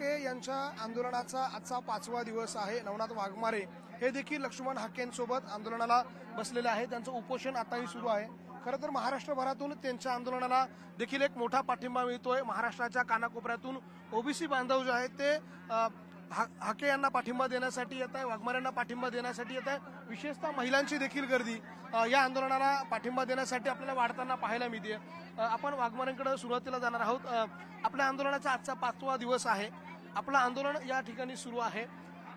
हाके यांच्या आंदोलनाचा आजचा 5वा दिवस आहे। नवनाथ वाघमारे हे देखील लक्ष्मण हाकेंसोबत आंदोलनाला बसलेले आहेत। त्यांचं उपोषण आताही सुरू आहे। खरं तर महाराष्ट्रभरातून त्यांच्या आंदोलनाला देखील एक मोठा पाठिंबा मिळतोय। महाराष्ट्राच्या कानाकोपऱ्यातून ओबीसी बांधव जे आहेत ते हाके यांना पाठिंबा देण्यासाठी येत आहे, वाघमारेंना पाठिंबा देण्यासाठी येत आहे। विशेषतः महिलांची देखील गर्दी या आंदोलनाला पाठिंबा देण्यासाठी आपल्याला वाढताना पाहायला मिळते। आपण वाघमारेंकडे सुरुवातीला जाणार आहोत। आपल्या आंदोलनाचा आजचा 5वा दिवस आहे। आपलं आंदोलन या ठिकाणी सुरू आहे।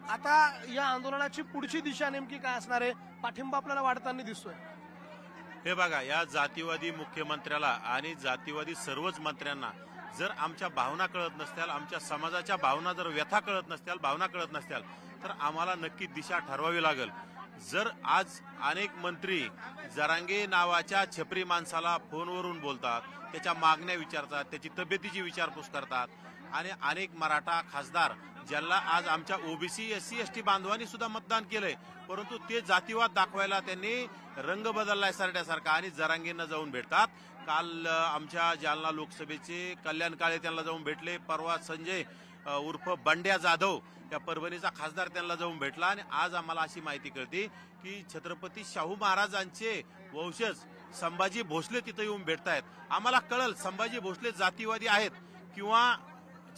आता या आंदोलनाची पुढची दिशा नेमकी काय असणार आहे? पाठिंबा आपल्याला वाढताना दिसतोय। हे बघा, या जातीवादी मुख्यमंत्र्याला आणि जातीवादी सर्वच मंत्र्यांना जर आमच्या भावना कळत नसत्याल, आमच्या समाजाच्या भावना जर व्यथा कळत नसत्याल, भावना कळत नसत्याल, तर आम्हाला नक्की दिशा ठरवावी लागेल। जर आज अनेक मंत्री जरांगे नावाच्या छपरी माणसाला फोनवरून बोलतात, त्याच्या मागण्या विचारतात, त्याची तब्येतीची विचारपूस करतात आणि अनेक मराठा खासदार ज्यांना आज आमच्या ओबीसी एससी एसटी बांधवांनी सुद्धा मतदान केलंय, परंतु ते जातीवाद दाखवायला त्यांनी रंग बदललाय सरड्यासारखा आणि जरांगेंना जाऊन भेटतात। काल आमच्या जालना लोकसभेचे कल्याण काळे त्यांना जाऊन भेटले, परवा संजय उर्फ बंड्या जाधव या परभणीचा खासदार त्यांना जाऊन भेटला आणि आज आम्हाला अशी माहिती कळते की छत्रपती शाहू महाराजांचे वंशज संभाजी भोसले तिथे येऊन भेटतायत। आम्हाला कळल संभाजी भोसले जातीवादी आहेत किंवा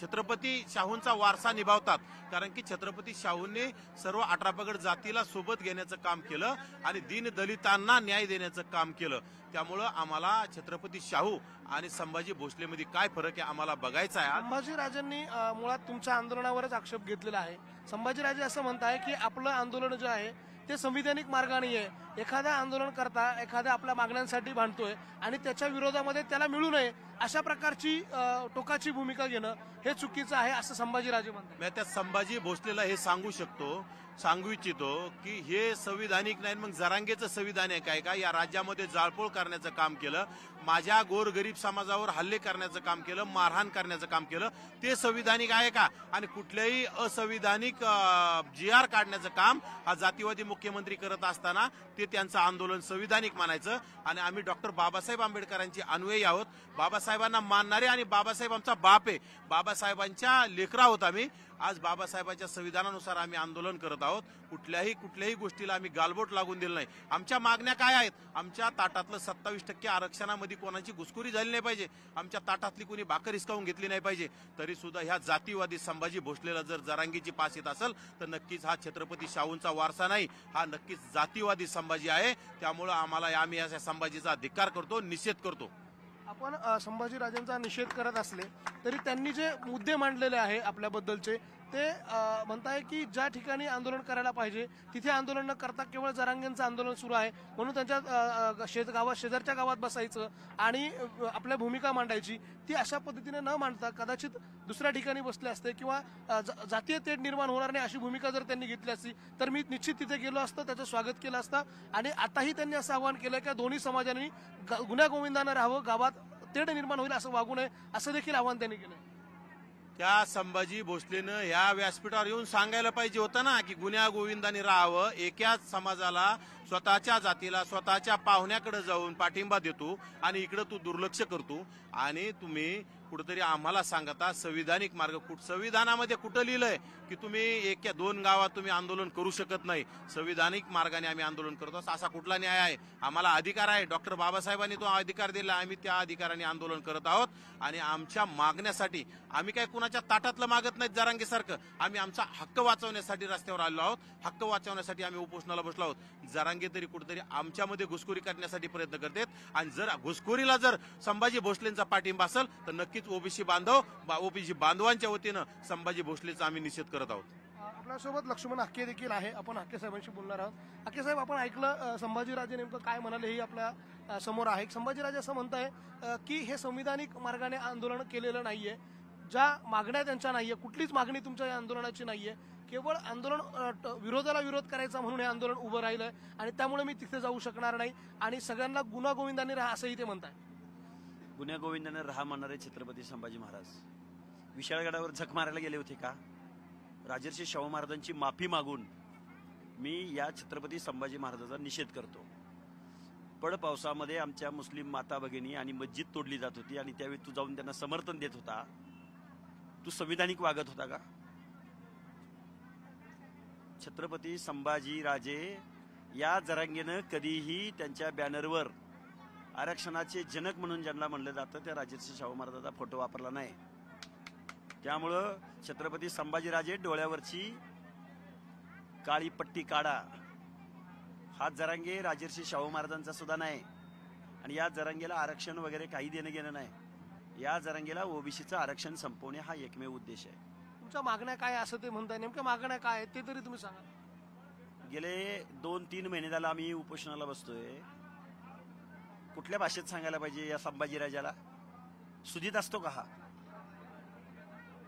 छत्रपती शाहूंचा वारसा निभावतात, कारण की छत्रपती शाहूंनी सर्व 18 पगड जातीला सोबत घेण्याचं काम केलं आणि दीन दलितांना न्याय देण्याचं काम केलं। त्यामुळं आम्हाला छत्रपती शाहू आणि संभाजी भोसलेमध्ये काय फरक आहे आम्हाला बघायचा आहे। संभाजीराजांनी मुळात तुमच्या आंदोलनावरच आक्षेप घेतलेला आहे। संभाजीराजे असं म्हणताय की आपलं आंदोलन जे आहे ते संविधानिक मार्गाने आहे। एखादा आंदोलन करता एखाद्या आपल्या मागण्यांसाठी भांडतोय आणि त्याच्या विरोधामध्ये त्याला मिळू नये अशा प्रकारची टोकाची भूमिका घेणं हे चुकीचं आहे असं संभाजीराजे म्हणतात। मी त्या संभाजी भोसलेला हे सांगू इच्छितो की हे संविधानिक नाही, मग जरांगेचं संविधानिक आहे का? या राज्यामध्ये जाळपोळ करण्याचं काम केलं, माझ्या गोरगरीब समाजावर हल्ले करण्याचं काम केलं, मारहाण करण्याचं काम केलं, ते संविधानिक आहे का? आणि कुठल्याही असंविधानिक GR काढण्याचं काम हा जातीवादी मुख्यमंत्री करत असताना ते त्यांचं आंदोलन संविधानिक मानायचं। आणि आम्ही डॉक्टर बाबासाहेब आंबेडकरांची अनुयायी आहोत, बाबासाहेबांना मानणारे आणि बाबासाहेब आमचा बाप आहे, बाबासाहेबांच्या लेकरं आहोत आम्ही। आज बाबासाहेबांच्या संविधानानुसार आम्ही आंदोलन करत आहोत। कुठल्याही गोष्टीला आम्ही गालबोट लागून दिलं नाही। आमच्या मागण्या काय आहेत? आमच्या ताटातलं 27% आरक्षणामध्ये कोणाची घुसखोरी झाली नाही पाहिजे, आमच्या ताटातली कोणी भाकर हिसकावून घेतली नाही पाहिजे। तरी सुद्धा ह्या जातीवादी संभाजी भोसलेला जर जरांगीची पास येत असेल तर नक्कीच हा छत्रपती शाहूंचा वारसा नाही, हा नक्कीच जातीवादी संभाजी आहे। त्यामुळे आम्ही या संभाजीचा धिक्कार करतो, निषेध करतो। आपण संभाजीराजांचा निषेध करत असले तरी त्यांनी जे मुद्दे मांडलेले आहे आपल्याबद्दलचे ते म्हणताय की ज्या ठिकाणी आंदोलन करायला पाहिजे तिथे आंदोलन न करता केवळ जरांगेंचं आंदोलन सुरू आहे, म्हणून त्यांच्या शेजारच्या गावात बसायचं आणि आपल्या भूमिका मांडायची ती अशा पद्धतीने न मांडता कदाचित दुसऱ्या ठिकाणी बसले असते किंवा जातीय तेढ निर्माण होणार नाही अशी भूमिका जर त्यांनी घेतली असती तर मी निश्चित तिथे गेलो असतो, त्याचं स्वागत केलं असतं। आणि आताही त्यांनी असं आवाहन केलं की दोन्ही समाजांनी गुण्यागोविंदानं राहावं, गावात तेढ निर्माण होईल असं वागू नये असं देखील आवाहन त्यांनी केलं। त्या संभाजी भोसलेनं या व्यासपीठावर येऊन सांगायला पाहिजे होतं ना की गुन्ह्या गोविंदाने राहावं, एकाच समाजाला स्वतःच्या जातीला स्वतःच्या पाहुण्याकडे जाऊन पाठिंबा देतो आणि इकडे तू दुर्लक्ष करतो आणि तुम्ही कुठेतरी आम्हाला सांगता संविधानिक मार्ग संविधानामध्ये कुठं लिहिलंय की तुम्ही एका 2 गावात तुम्ही आंदोलन करू शकत नाही? संविधानिक मार्गाने आम्ही आंदोलन करतो, असा कुठला न्याय आहे? आम्हाला अधिकार आहे, डॉक्टर बाबासाहेबांनी तो अधिकार दिला, आम्ही त्या अधिकाराने आंदोलन करत आहोत। आणि आमच्या मागण्यासाठी आम्ही काय कुणाच्या ताटातलं मागत नाहीत जरांगेसारखं, आम्ही आमचा हक्क वाचवण्यासाठी रस्त्यावर आलो आहोत, हक्क वाचवण्यासाठी आम्ही उपोषणाला बसलो आहोत। जरांगे तरी कुठेतरी आमच्यामध्ये घुसखोरी करण्यासाठी प्रयत्न करतात आणि जर घुसखोरीला जर संभाजी भोसलेंचा पाठिंबा असेल तर नक्कीच ओबीसी बांधवांच्या वतीनं संभाजी भोसलेचा आम्ही निषेध करत आहोत। आपल्यासोबत लक्ष्मण हाके देखील आहे, आपण हाके साहेबांशी बोलणार आहोत। हाके साहेब, आपण ऐकलं संभाजीराजे नेमकं काय म्हणाले हे आपल्या समोर आहे। संभाजीराजे असं म्हणताय की हे संविधानिक मार्गाने आंदोलन केलेलं नाहीये, ज्या मागण्या त्यांच्या नाहीये, कुठलीच मागणी तुमच्या या आंदोलनाची नाहीये, केवळ आंदोलन विरोधाला विरोध करायचा म्हणून हे आंदोलन उभं राहिलंय आणि त्यामुळे मी तिथे जाऊ शकणार नाही आणि सगळ्यांना गुण्यागोविंदाने राहा असंही ते म्हणताय। गुण्यागोविंदाने राहा म्हणणारे छत्रपती संभाजी महाराज विशाळगडावर झक मारायला गेले होते का? राजर्षी शाहू महाराजांची माफी मागून मी या छत्रपती संभाजी महाराजांचा निषेध करतो। पड पावसामध्ये आमच्या मुस्लिम माता भगिनी आणि मस्जिद तोडली जात होती आणि त्यावेळी तू जाऊन त्यांना समर्थन देत होता। तू संविधानिक वागत होता का? छत्रपती संभाजी राजे या जरांगेनं कधीही त्यांच्या बॅनरवर आरक्षणाचे जनक म्हणून ज्यांना म्हणलं जातं त्या राजर्षी शाहू महाराजांचा फोटो वापरला नाही. त्यामुळं छत्रपती संभाजीराजे डोळ्यावरची काळी पट्टी काढा. हा जरांगे राजर्षी शाहू महाराजांचा सुद्धा नाही आणि या जरांगेला आरक्षण वगैरे काही देणं घेणं नाही. या जरांगेला ओबीसीचं आरक्षण संपवणे हा एकमेव उद्देश आहे. तुमच्या मागण्या काय असं ते म्हणताय, नेमक्या मागण्या काय आहेत ते तरी तुम्ही सांगा. गेले 2-3 महिने झाला आम्ही उपोषणाला बसतोय. कुठल्या भाषेत सांगायला पाहिजे या संभाजीराजाला? सुधीत असतो का हा?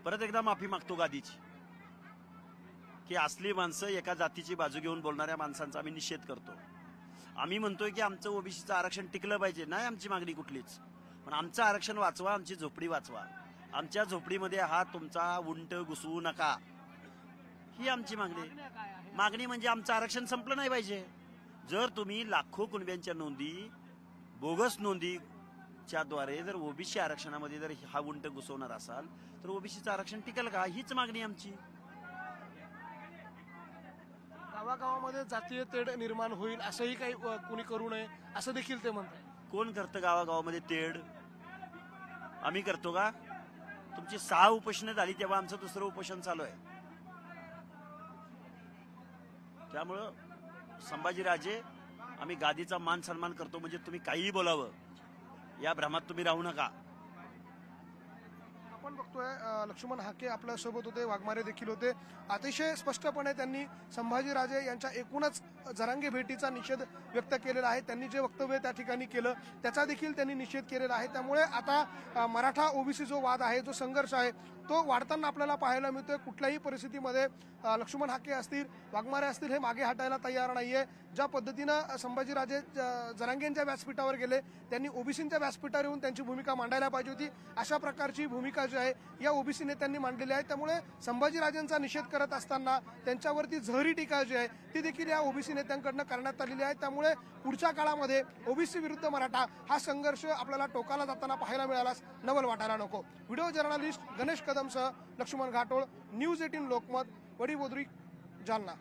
परत एकदा माफी मागतो गादीची की असली माणसं एका जातीची बाजू घेऊन बोलणाऱ्या माणसांचा आम्ही निषेध करतो. आम्ही म्हणतोय की आमचं ओबीसीचं आरक्षण टिकलं पाहिजे, नाही आमची मागणी कुठलीच, पण आमचं आरक्षण वाचवा, आमची झोपडी वाचवा. आमच्या झोपडीमध्ये हा तुमचा उंट घुसवू नका, ही आमची मागणी. मागणी म्हणजे आमचं आरक्षण संपलं नाही पाहिजे. जर तुम्ही लाखो कुणब्यांच्या नोंदी, बोगस नोंदीच्या द्वारे जर ओबीसी आरक्षणामध्ये जर हा उंट घुसवणार असाल तर ओबीसीचं आरक्षण टिकेल का? हीच मागणी आमची. गावागावामध्ये जातीय तेढ निर्माण होईल असंही काही कुणी करू नये असं देखील ते म्हणतात. कोण करतं गावागावामध्ये तेढ? आम्ही करतो का? तुमची 6 उपोषणं झाली तेव्हा आमचं दुसरं उपोषण चालू आहे. त्यामुळं संभाजीराजे आम्ही गादीचा मान सन्मान करतो म्हणजे तुम्ही काहीही बोलावं या भ्रमात तुम्ही राहू नका. आपण बघतोय लक्ष्मण हाके आपल्या सोबत होते, वाघमारे देखील होते. अतिशय स्पष्टपणे त्यांनी संभाजीराजे यांच्या एकूणच जरांगे भेटीचा निषेध व्यक्त केलेला आहे. त्यांनी जे वक्तव्य त्या ठिकाणी केलं त्याचा देखील त्यांनी निषेध केलेला आहे. त्यामुळे आता मराठा ओबीसी जो वाद आहे, जो संघर्ष आहे तो वाढताना आपल्याला पाहायला मिळतोय. कुठल्याही परिस्थितीमध्ये लक्ष्मण हाके असतील, वाघमारे असतील हे मागे हटायला तयार नाहीये. ज्या पद्धतीनं संभाजीराजे जरांगेंच्या व्यासपीठावर गेले, त्यांनी ओबीसींच्या व्यासपीठावर येऊन त्यांची भूमिका मांडायला पाहिजे होती. अशा प्रकारची भूमिका जी आहे या ओबीसी नेत्यांनी मांडलेली आहे. त्यामुळे संभाजीराजेंचा निषेध करत असताना त्यांच्यावरती जहरी टीका जी आहे ती देखील या ओबीसी नेत्यांकडनं करण्यात आलेली आहे. त्यामुळे पुढच्या काळामध्ये ओबीसी विरुद्ध मराठा हा संघर्ष आपल्याला टोकाला जाताना पाहायला मिळालाच नवल वाटायला नको. व्हिडिओ जर्नलिस्ट गणेश कदमसह लक्ष्मण घाटोळ, न्यूज 18 लोकमत, वडीबोद्री, जालना.